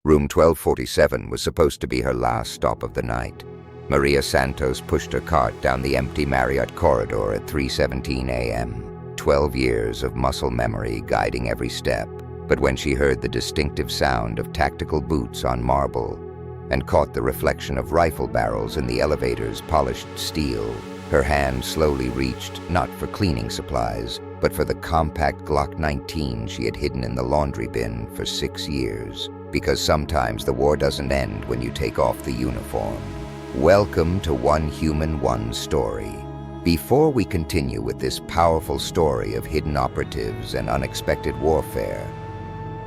Room 1247 was supposed to be her last stop of the night. Maria Santos pushed her cart down the empty Marriott corridor at 3:17 a.m. 12 years of muscle memory guiding every step. But when she heard the distinctive sound of tactical boots on marble and caught the reflection of rifle barrels in the elevator's polished steel, her hand slowly reached not for cleaning supplies, but for the compact Glock 19 she had hidden in the laundry bin for 6 years. Because sometimes the war doesn't end when you take off the uniform. Welcome to One Human, One Story. Before we continue with this powerful story of hidden operatives and unexpected warfare,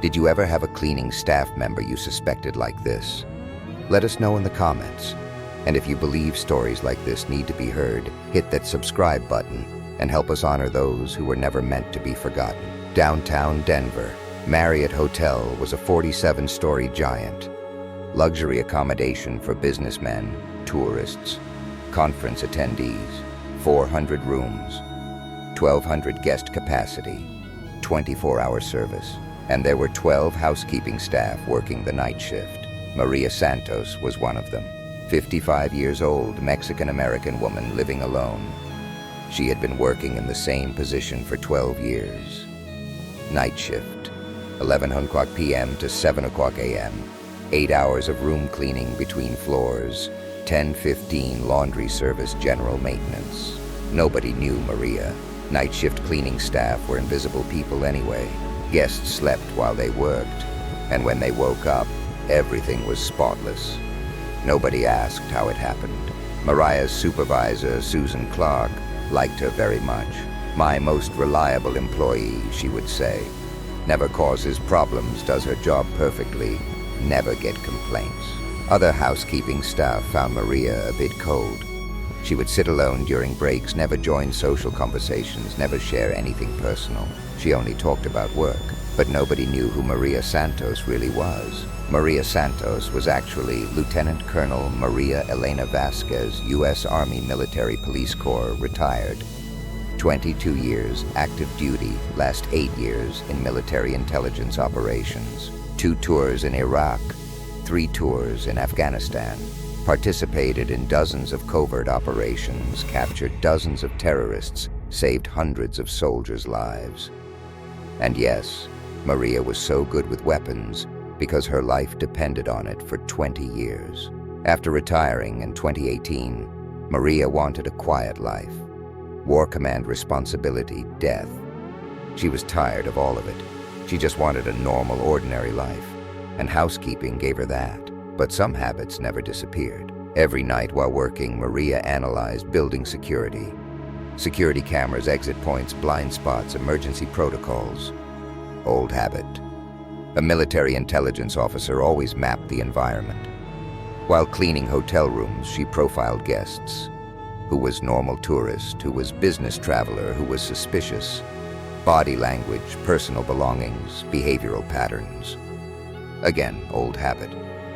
did you ever have a cleaning staff member you suspected like this? Let us know in the comments. And if you believe stories like this need to be heard, hit that subscribe button and help us honor those who were never meant to be forgotten. Downtown Denver, Marriott Hotel was a 47-story giant. Luxury accommodation for businessmen, tourists, conference attendees, 400 rooms, 1,200 guest capacity, 24-hour service, and there were 12 housekeeping staff working the night shift. Maria Santos was one of them. 55 years old, Mexican-American woman living alone. She had been working in the same position for 12 years. Night shift, 11 p.m. to 7 a.m. 8 hours of room cleaning between floors, 10:15 laundry service general maintenance. Nobody knew Maria. Night shift cleaning staff were invisible people anyway. Guests slept while they worked, and when they woke up, everything was spotless. Nobody asked how it happened. Maria's supervisor, Susan Clark, liked her very much. "My most reliable employee," she would say. "Never causes problems, does her job perfectly, never get complaints." Other housekeeping staff found Maria a bit cold. She would sit alone during breaks, never join social conversations, never share anything personal. She only talked about work. But nobody knew who Maria Santos really was. Maria Santos was actually Lieutenant Colonel Maria Elena Vasquez, U.S. Army Military Police Corps, retired. 22 years active duty, last 8 years in military intelligence operations. 2 tours in Iraq, 3 tours in Afghanistan. Participated in dozens of covert operations, captured dozens of terrorists, saved hundreds of soldiers' lives. And yes, Maria was so good with weapons because her life depended on it for 20 years. After retiring in 2018, Maria wanted a quiet life. War command responsibility, death. She was tired of all of it. She just wanted a normal, ordinary life, and housekeeping gave her that. But some habits never disappeared. Every night while working, Maria analyzed building security. Security cameras, exit points, blind spots, emergency protocols. Old habit. A military intelligence officer always mapped the environment. While cleaning hotel rooms, she profiled guests. Who was normal tourist, who was business traveler, who was suspicious. Body language, personal belongings, behavioral patterns. Again, old habit.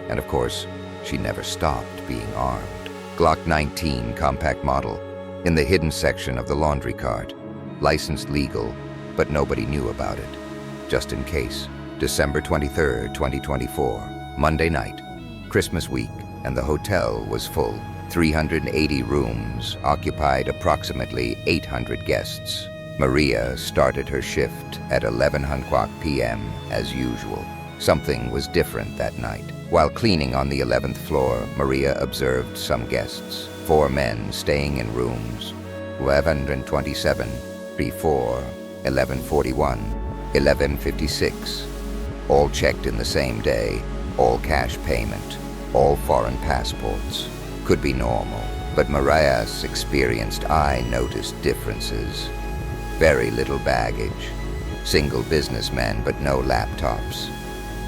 And of course, she never stopped being armed. Glock 19 compact model, in the hidden section of the laundry cart. Licensed legal, but nobody knew about it. Just in case. December 23rd, 2024, Monday night, Christmas week, and the hotel was full. 380 rooms, occupied approximately 800 guests. Maria started her shift at 11 p.m. as usual. Something was different that night. While cleaning on the 11th floor, Maria observed some guests. 4 men staying in rooms 1127, before 1141, 1156. All checked in the same day, all cash payment, all foreign passports. Could be normal, but Maria's experienced eye noticed differences. Very little baggage. Single businessmen, but no laptops.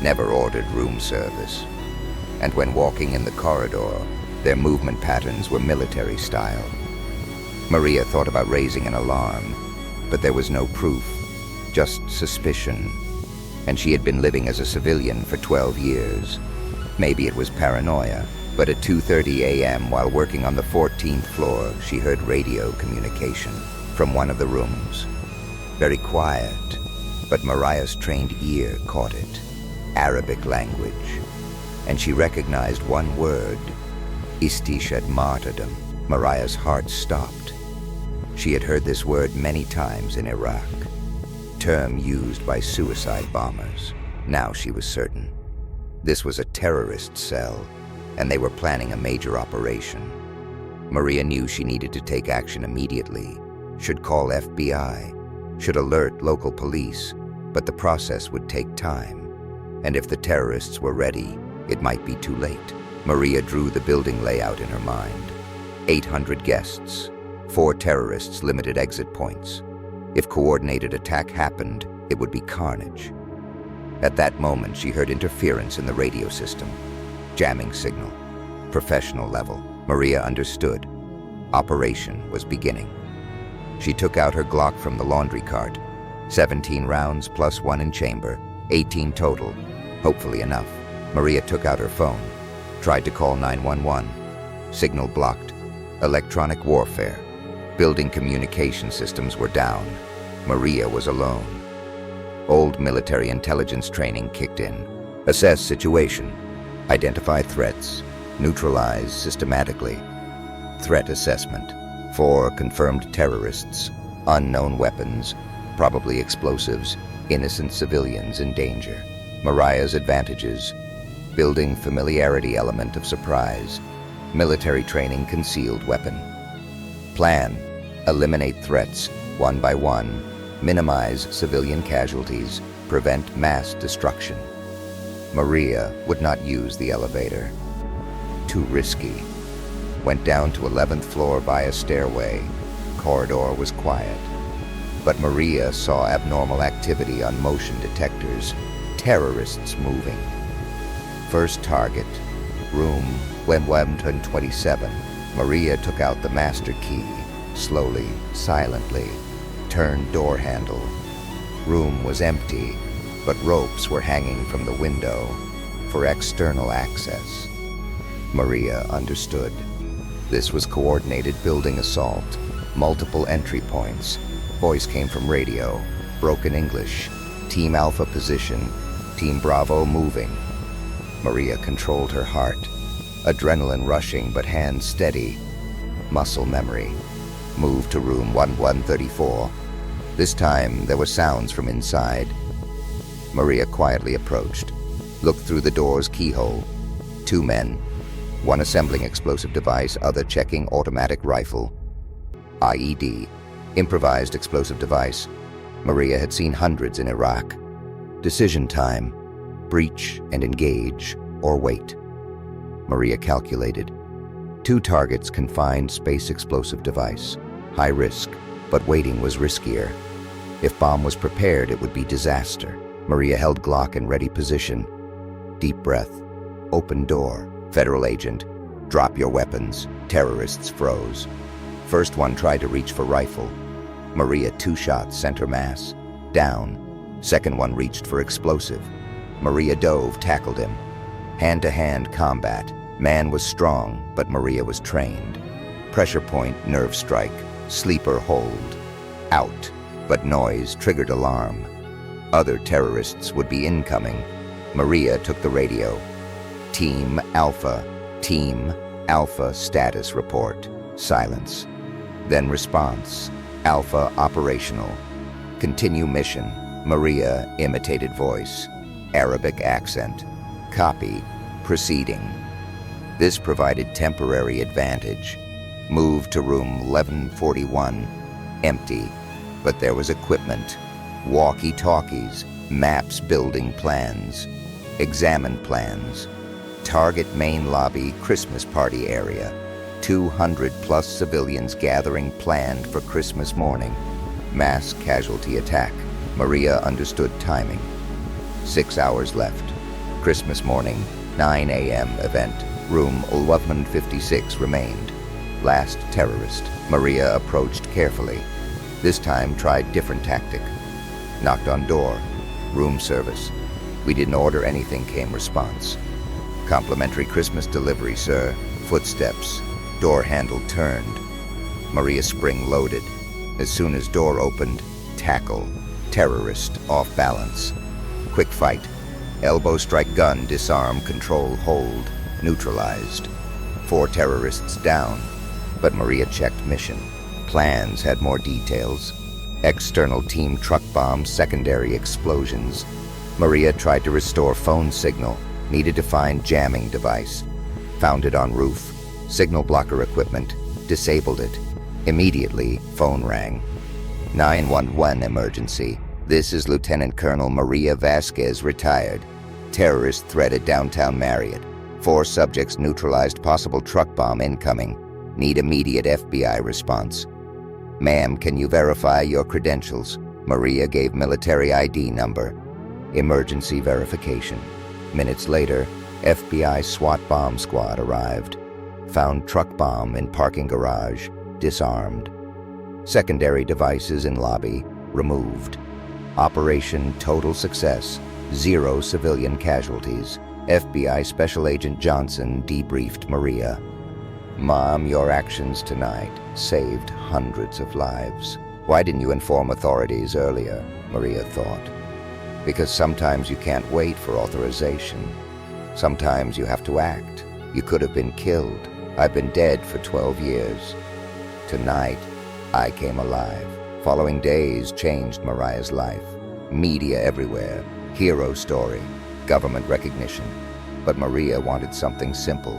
Never ordered room service. And when walking in the corridor, their movement patterns were military style. Maria thought about raising an alarm, but there was no proof, just suspicion. And she had been living as a civilian for 12 years. Maybe it was paranoia, but at 2:30 a.m. while working on the 14th floor, she heard radio communication from one of the rooms. Very quiet, but Maria's trained ear caught it. Arabic language. and she recognized one word: Istishat martyrdom. Mariah's heart stopped. She had heard this word many times in Iraq, term used by suicide bombers. Now she was certain. This was a terrorist cell, and they were planning a major operation. Maria knew she needed to take action immediately, should call FBI, should alert local police, but the process would take time. And if the terrorists were ready, it might be too late. Maria drew the building layout in her mind. 800 guests, 4 terrorists, limited exit points. If coordinated attack happened, it would be carnage. At that moment, she heard interference in the radio system. Jamming signal. Professional level. Maria understood. Operation was beginning. She took out her Glock from the laundry cart. 17 rounds plus 1 in chamber. 18 total. Hopefully enough. Maria took out her phone. Tried to call 911. Signal blocked. Electronic warfare. Building communication systems were down. Maria was alone. Old military intelligence training kicked in. Assess situation. Identify threats. Neutralize systematically. Threat assessment. 4 confirmed terrorists. Unknown weapons. Probably explosives. Innocent civilians in danger. Mariah's advantages. Building familiarity element of surprise. Military training concealed weapon. Plan. Eliminate threats, one by one. Minimize civilian casualties. Prevent mass destruction. Maria would not use the elevator. Too risky. Went down to 11th floor by a stairway. Corridor was quiet. But Maria saw abnormal activity on motion detectors. Terrorists moving. First target. Room 127. Maria took out the master key. Slowly, silently. Turned door handle. Room was empty, but ropes were hanging from the window for external access. Maria understood. This was coordinated building assault. Multiple entry points. Voice came from radio. Broken English. Team Alpha position. Team Bravo moving. Maria controlled her heart. Adrenaline rushing, but hands steady. Muscle memory. Moved to room 1134. This time, there were sounds from inside. Maria quietly approached. Looked through the door's keyhole. 2 men. One assembling explosive device, other checking automatic rifle. IED. Improvised explosive device. Maria had seen hundreds in Iraq. Decision time. Breach and engage, or wait. Maria calculated. 2 targets confined space explosive device. High risk, but waiting was riskier. If bomb was prepared, it would be disaster. Maria held Glock in ready position. Deep breath. Open door. Federal agent. Drop your weapons. Terrorists froze. First one tried to reach for rifle. Maria 2 shots, center mass. Down. Second one reached for explosive. Maria dove, tackled him. Hand-to-hand combat. Man was strong, but Maria was trained. Pressure point, nerve strike. Sleeper hold. Out. But noise triggered alarm. Other terrorists would be incoming. Maria took the radio. Team Alpha status report. Silence. Then response. Alpha operational. Continue mission. Maria imitated voice. Arabic accent. Copy. Proceeding. This provided temporary advantage. Moved to room 1141. Empty. But there was equipment. Walkie-talkies. Maps, building plans. Examine plans. Target main lobby, Christmas party area. 200 plus civilians gathering planned for Christmas morning. Mass casualty attack. Maria understood timing. 6 hours left. Christmas morning, 9 a.m. event. Room 1156 remained. Last terrorist. Maria approached carefully. This time tried different tactic. Knocked on door. Room service. We didn't order anything, came response. Complimentary Christmas delivery, sir. Footsteps. Door handle turned. Maria spring loaded. As soon as door opened, tackle. Terrorist off balance. Quick fight. Elbow strike gun, disarm, control, hold, neutralized. 4 terrorists down, but Maria checked mission. Plans had more details. External team truck bombs, secondary explosions. Maria tried to restore phone signal, needed to find jamming device. Found it on roof. Signal blocker equipment, disabled it. Immediately, phone rang. 911 emergency. This is Lieutenant Colonel Maria Vasquez, retired. Terrorist threat at downtown Marriott. 4 subjects neutralized, possible truck bomb incoming. Need immediate FBI response. Ma'am, can you verify your credentials? Maria gave military ID number. Emergency verification. Minutes later, FBI SWAT bomb squad arrived. Found truck bomb in parking garage, disarmed. Secondary devices in lobby, removed. Operation total success, 0 civilian casualties. FBI Special Agent Johnson debriefed Maria. Mom, your actions tonight saved hundreds of lives. Why didn't you inform authorities earlier? Maria thought. Because sometimes you can't wait for authorization. Sometimes you have to act. You could have been killed. I've been dead for 12 years. Tonight, I came alive. Following days changed Mariah's life. Media everywhere. Hero story. Government recognition. But Maria wanted something simple.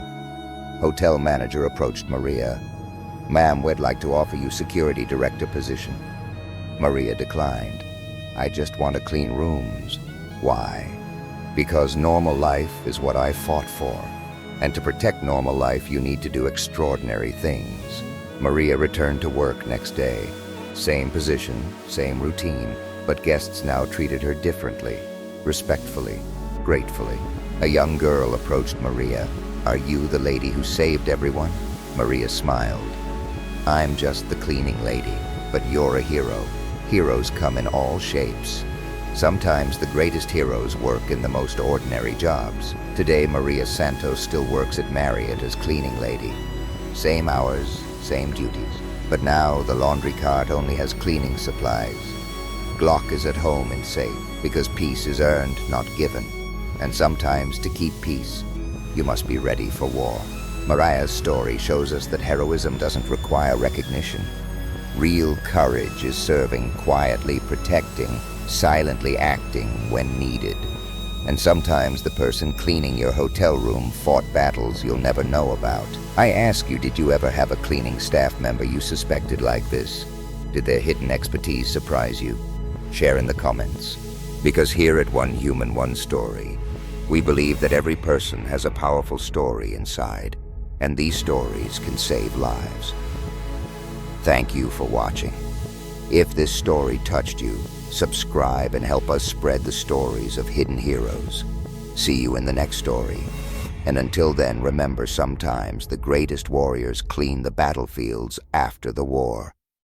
Hotel manager approached Maria. Ma'am, we'd like to offer you security director position. Maria declined. I just want to clean rooms. Why? Because normal life is what I fought for. And to protect normal life, you need to do extraordinary things. Maria returned to work next day. Same position, same routine, but guests now treated her differently, respectfully, gratefully. A young girl approached Maria. Are you the lady who saved everyone? Maria smiled. I'm just the cleaning lady, but you're a hero. Heroes come in all shapes. Sometimes the greatest heroes work in the most ordinary jobs. Today, Maria Santos still works at Marriott as cleaning lady. Same hours, same duties. But now the laundry cart only has cleaning supplies. Glock is at home and safe because peace is earned, not given. And sometimes to keep peace, you must be ready for war. Mariah's story shows us that heroism doesn't require recognition. Real courage is serving, quietly protecting, silently acting when needed. And sometimes the person cleaning your hotel room fought battles you'll never know about. I ask you, did you ever have a cleaning staff member you suspected like this? Did their hidden expertise surprise you? Share in the comments. Because here at One Human, One Story, we believe that every person has a powerful story inside, and these stories can save lives. Thank you for watching. If this story touched you, subscribe and help us spread the stories of hidden heroes. See you in the next story. And until then, remember, sometimes the greatest warriors clean the battlefields after the war.